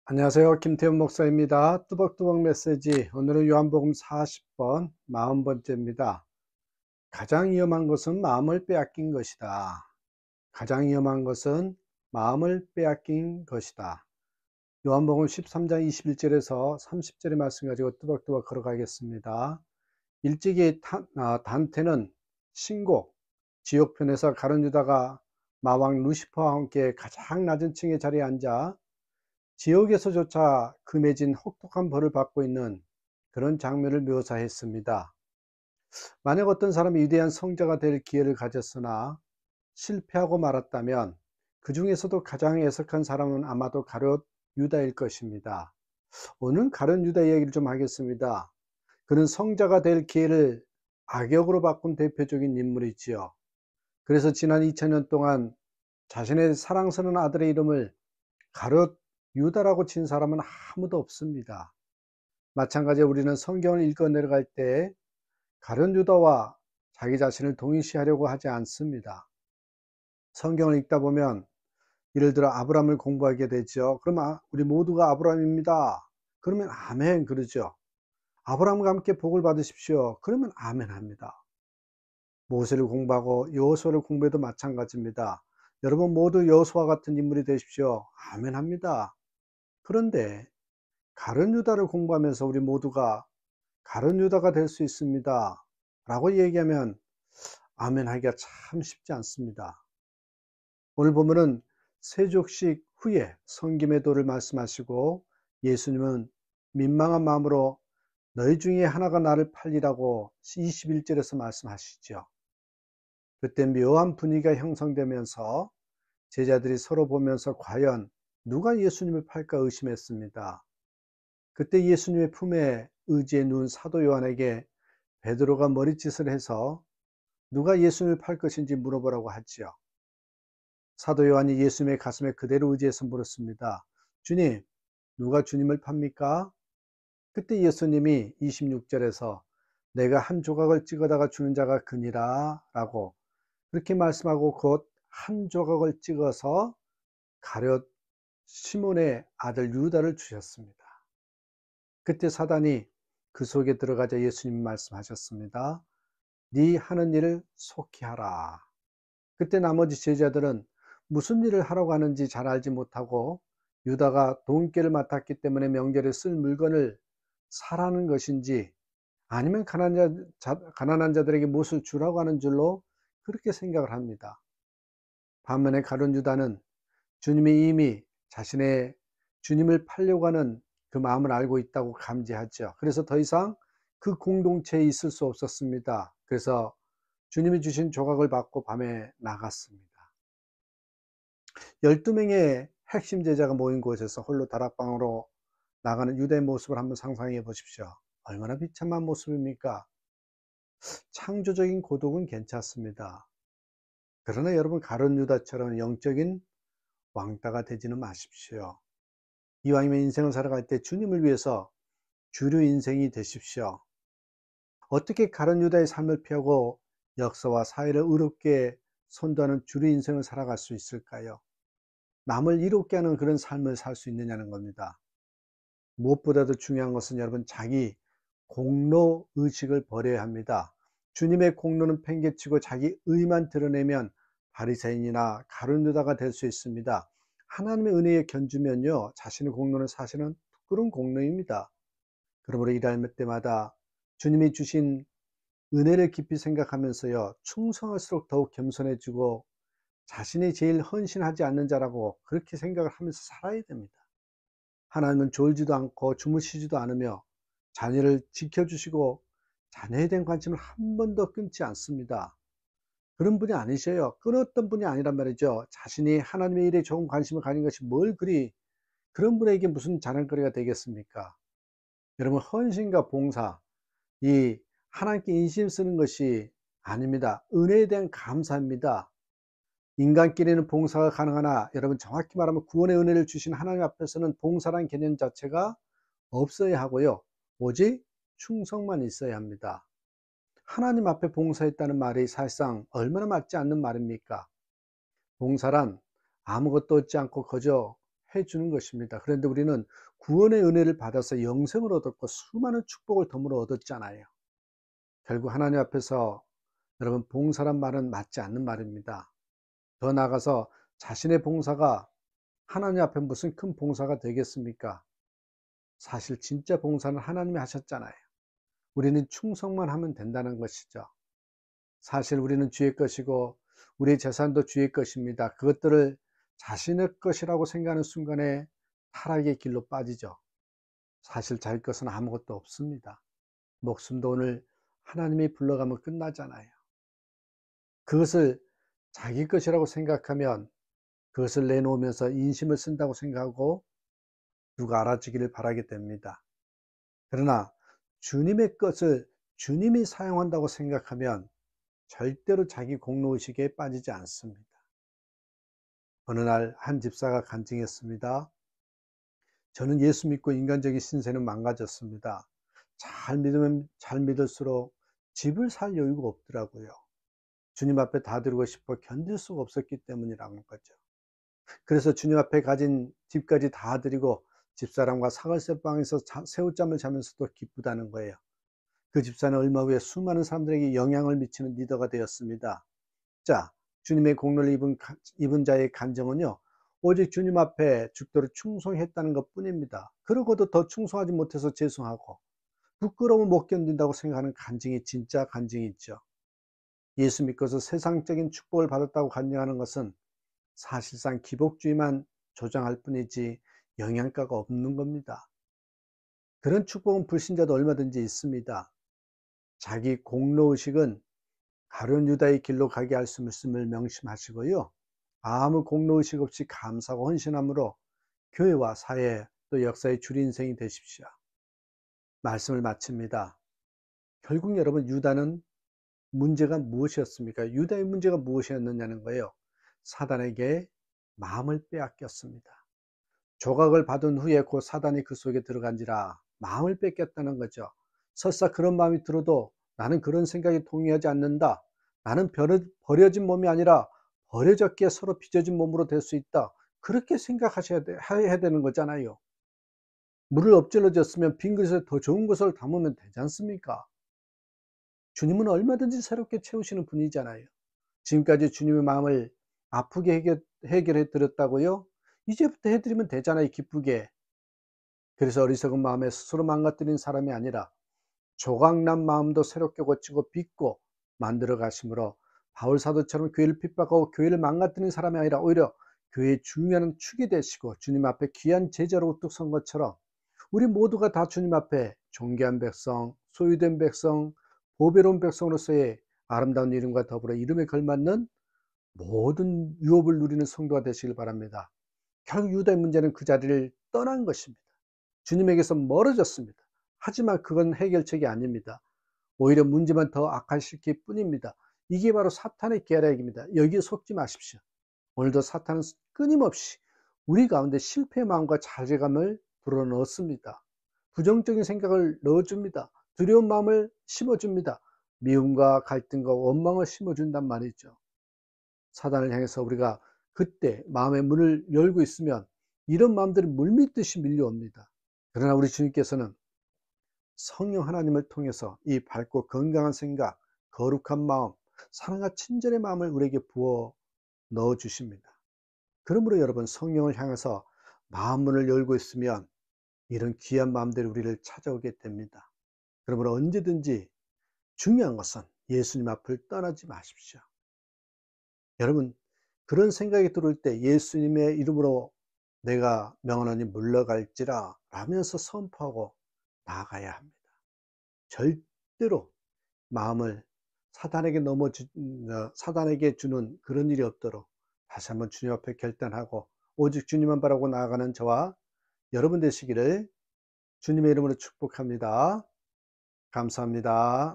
안녕하세요. 김태훈 목사입니다. 뚜벅뚜벅 메시지. 오늘은 요한복음 40번 40번째입니다. 가장 위험한 것은 마음을 빼앗긴 것이다. 가장 위험한 것은 마음을 빼앗긴 것이다. 요한복음 13장 21절에서 30절의 말씀 가지고 뚜벅뚜벅 걸어가겠습니다. 일찍이 단테는 신곡, 지옥편에서 가룟 유다가 마왕 루시퍼와 함께 가장 낮은 층의 자리에 앉아 지옥에서조차 금해진 혹독한 벌을 받고 있는 그런 장면을 묘사했습니다. 만약 어떤 사람이 위대한 성자가 될 기회를 가졌으나 실패하고 말았다면 그 중에서도 가장 애석한 사람은 아마도 가룟 유다일 것입니다. 오늘 가룟 유다 이야기를 좀 하겠습니다. 그는 성자가 될 기회를 악역으로 바꾼 대표적인 인물이지요. 그래서 지난 2000년 동안 자신의 사랑스러운 아들의 이름을 가룟 유다라고 친 사람은 아무도 없습니다. 마찬가지로 우리는 성경을 읽어 내려갈 때 가룟 유다와 자기 자신을 동일시하려고 하지 않습니다. 성경을 읽다 보면 예를 들어 아브라함을 공부하게 되죠. 그러면 우리 모두가 아브라함입니다. 그러면 아멘 그러죠. 아브라함과 함께 복을 받으십시오. 그러면 아멘 합니다. 모세를 공부하고 여호수아를 공부해도 마찬가지입니다. 여러분 모두 여호수아 같은 인물이 되십시오. 아멘 합니다. 그런데 가룟 유다를 공부하면서 우리 모두가 가룟 유다가 될 수 있습니다 라고 얘기하면 아멘 하기가 참 쉽지 않습니다. 오늘 보면은 세족식 후에 성김의 도를 말씀하시고 예수님은 민망한 마음으로 너희 중에 하나가 나를 팔리라고 21절에서 말씀하시죠. 그때 묘한 분위기가 형성되면서 제자들이 서로 보면서 과연 누가 예수님을 팔까 의심했습니다. 그때 예수님의 품에 의지해 누운 사도 요한에게 베드로가 머리짓을 해서 누가 예수님을 팔 것인지 물어보라고 하지요. 사도 요한이 예수님의 가슴에 그대로 의지해서 물었습니다. 주님, 누가 주님을 팝니까? 그때 예수님이 26절에서 내가 한 조각을 찍어다가 주는 자가 그니라 라고 그렇게 말씀하고 곧 한 조각을 찍어서 가룟 시몬의 아들 유다를 주셨습니다. 그때 사단이 그 속에 들어가자 예수님이 말씀하셨습니다. 네 하는 일을 속히 하라. 그때 나머지 제자들은 무슨 일을 하라고 하는지 잘 알지 못하고 유다가 돈꾀를 맡았기 때문에 명절에 쓸 물건을 사라는 것인지 아니면 가난한 자들에게 무엇을 주라고 하는 줄로 그렇게 생각을 합니다. 반면에 가룟 유다는 주님이 이미 자신의 주님을 팔려고 하는 그 마음을 알고 있다고 감지하죠. 그래서 더 이상 그 공동체에 있을 수 없었습니다. 그래서 주님이 주신 조각을 받고 밤에 나갔습니다. 12명의 핵심 제자가 모인 곳에서 홀로 다락방으로 나가는 유다의 모습을 한번 상상해 보십시오. 얼마나 비참한 모습입니까? 창조적인 고독은 괜찮습니다. 그러나 여러분 가룟 유다처럼 영적인 왕따가 되지는 마십시오. 이왕이면 인생을 살아갈 때 주님을 위해서 주류 인생이 되십시오. 어떻게 가룟 유다의 삶을 피하고 역사와 사회를 의롭게 선도하는 주류 인생을 살아갈 수 있을까요? 남을 이롭게 하는 그런 삶을 살 수 있느냐는 겁니다. 무엇보다도 중요한 것은 여러분 자기 공로 의식을 버려야 합니다. 주님의 공로는 팽개치고 자기 의만 드러내면 바리새인이나 가룟 유다가 될 수 있습니다. 하나님의 은혜에 견주면요 자신의 공로는 사실은 부끄러운 공로입니다. 그러므로 일할 때마다 주님이 주신 은혜를 깊이 생각하면서요 충성할수록 더욱 겸손해지고 자신이 제일 헌신하지 않는 자라고 그렇게 생각을 하면서 살아야 됩니다. 하나님은 졸지도 않고 주무시지도 않으며 자녀를 지켜주시고 자녀에 대한 관심을 한 번도 끊지 않습니다. 그런 분이 아니셔요. 끊었던 분이 아니란 말이죠. 자신이 하나님의 일에 좋은 관심을 가진 것이 뭘 그리 그런 분에게 무슨 자랑거리가 되겠습니까? 여러분 헌신과 봉사 이 하나님께 인심 쓰는 것이 아닙니다. 은혜에 대한 감사입니다. 인간끼리는 봉사가 가능하나 여러분 정확히 말하면 구원의 은혜를 주신 하나님 앞에서는 봉사란 개념 자체가 없어야 하고요. 오직 충성만 있어야 합니다. 하나님 앞에 봉사했다는 말이 사실상 얼마나 맞지 않는 말입니까? 봉사란 아무것도 얻지 않고 거저 주는 것입니다. 그런데 우리는 구원의 은혜를 받아서 영생을 얻었고 수많은 축복을 덤으로 얻었잖아요. 결국 하나님 앞에서 여러분 봉사란 말은 맞지 않는 말입니다. 더 나아가서 자신의 봉사가 하나님 앞에 무슨 큰 봉사가 되겠습니까? 사실 진짜 봉사는 하나님이 하셨잖아요. 우리는 충성만 하면 된다는 것이죠. 사실 우리는 주의 것이고 우리 재산도 주의 것입니다. 그것들을 자신의 것이라고 생각하는 순간에 타락의 길로 빠지죠. 사실 자기 것은 아무것도 없습니다. 목숨도 오늘 하나님이 불러가면 끝나잖아요. 그것을 자기 것이라고 생각하면 그것을 내놓으면서 인심을 쓴다고 생각하고 누가 알아주기를 바라게 됩니다. 그러나 주님의 것을 주님이 사용한다고 생각하면 절대로 자기 공로의식에 빠지지 않습니다. 어느 날 한 집사가 간증했습니다. 저는 예수 믿고 인간적인 신세는 망가졌습니다. 잘 믿으면 잘 믿을수록 집을 살 여유가 없더라고요. 주님 앞에 다 드리고 싶어 견딜 수가 없었기 때문이라는 거죠. 그래서 주님 앞에 가진 집까지 다 드리고 집사람과 사글세방에서 새우잠을 자면서도 기쁘다는 거예요. 그 집사는 얼마 후에 수많은 사람들에게 영향을 미치는 리더가 되었습니다. 자, 주님의 공로를 입은 자의 간정은요, 오직 주님 앞에 죽도록 충성했다는 것 뿐입니다. 그러고도 더 충성하지 못해서 죄송하고 부끄러움을 못 견딘다고 생각하는 간증이 진짜 간증이죠. 예수 믿고서 세상적인 축복을 받았다고 간증하는 것은 사실상 기복주의만 조장할 뿐이지 영양가가 없는 겁니다. 그런 축복은 불신자도 얼마든지 있습니다. 자기 공로의식은 가룟 유다의 길로 가게 할 수 있음을 명심하시고요. 아무 공로의식 없이 감사하고 헌신함으로 교회와 사회 또 역사의 주인생이 되십시오. 말씀을 마칩니다. 결국 여러분 유다는 문제가 무엇이었습니까? 유다의 문제가 무엇이었느냐는 거예요. 사단에게 마음을 빼앗겼습니다. 조각을 받은 후에 곧 사단이 그 속에 들어간지라 마음을 뺏겼다는 거죠. 설사 그런 마음이 들어도 나는 그런 생각에 동의하지 않는다. 나는 버려진 몸이 아니라 버려졌기에 서로 빚어진 몸으로 될 수 있다. 그렇게 해야 되는 거잖아요. 물을 엎질러 줬으면 빈 그릇에 더 좋은 것을 담으면 되지 않습니까? 주님은 얼마든지 새롭게 채우시는 분이잖아요. 지금까지 주님의 마음을 아프게 해결해 드렸다고요? 이제부터 해드리면 되잖아요, 기쁘게. 그래서 어리석은 마음에 스스로 망가뜨린 사람이 아니라 조각난 마음도 새롭게 고치고 빚고 만들어 가심으로 바울 사도처럼 교회를 핍박하고 교회를 망가뜨린 사람이 아니라 오히려 교회의 중요한 축이 되시고 주님 앞에 귀한 제자로 우뚝 선 것처럼 우리 모두가 다 주님 앞에 존귀한 백성, 소유된 백성, 보배로운 백성으로서의 아름다운 이름과 더불어 이름에 걸맞는 모든 유업을 누리는 성도가 되시길 바랍니다. 결국 유다의 문제는 그 자리를 떠난 것입니다. 주님에게서 멀어졌습니다. 하지만 그건 해결책이 아닙니다. 오히려 문제만 더 악화시킬 뿐입니다. 이게 바로 사탄의 계략입니다. 여기에 속지 마십시오. 오늘도 사탄은 끊임없이 우리 가운데 실패의 마음과 자괴감을 불어넣습니다. 부정적인 생각을 넣어줍니다. 두려운 마음을 심어줍니다. 미움과 갈등과 원망을 심어준단 말이죠. 사단을 향해서 우리가 그때 마음의 문을 열고 있으면 이런 마음들이 물밀듯이 밀려옵니다. 그러나 우리 주님께서는 성령 하나님을 통해서 이 밝고 건강한 생각, 거룩한 마음, 사랑과 친절의 마음을 우리에게 부어 넣어 주십니다. 그러므로 여러분 성령을 향해서 마음문을 열고 있으면 이런 귀한 마음들이 우리를 찾아오게 됩니다. 그러므로 언제든지 중요한 것은 예수님 앞을 떠나지 마십시오. 여러분 그런 생각이 들어올 때 예수님의 이름으로 내가 명하노니 물러갈지라 라면서 선포하고 나아가야 합니다. 절대로 마음을 사단에게 주는 그런 일이 없도록 다시 한번 주님 앞에 결단하고 오직 주님만 바라고 나아가는 저와 여러분 되시기를 주님의 이름으로 축복합니다. 감사합니다.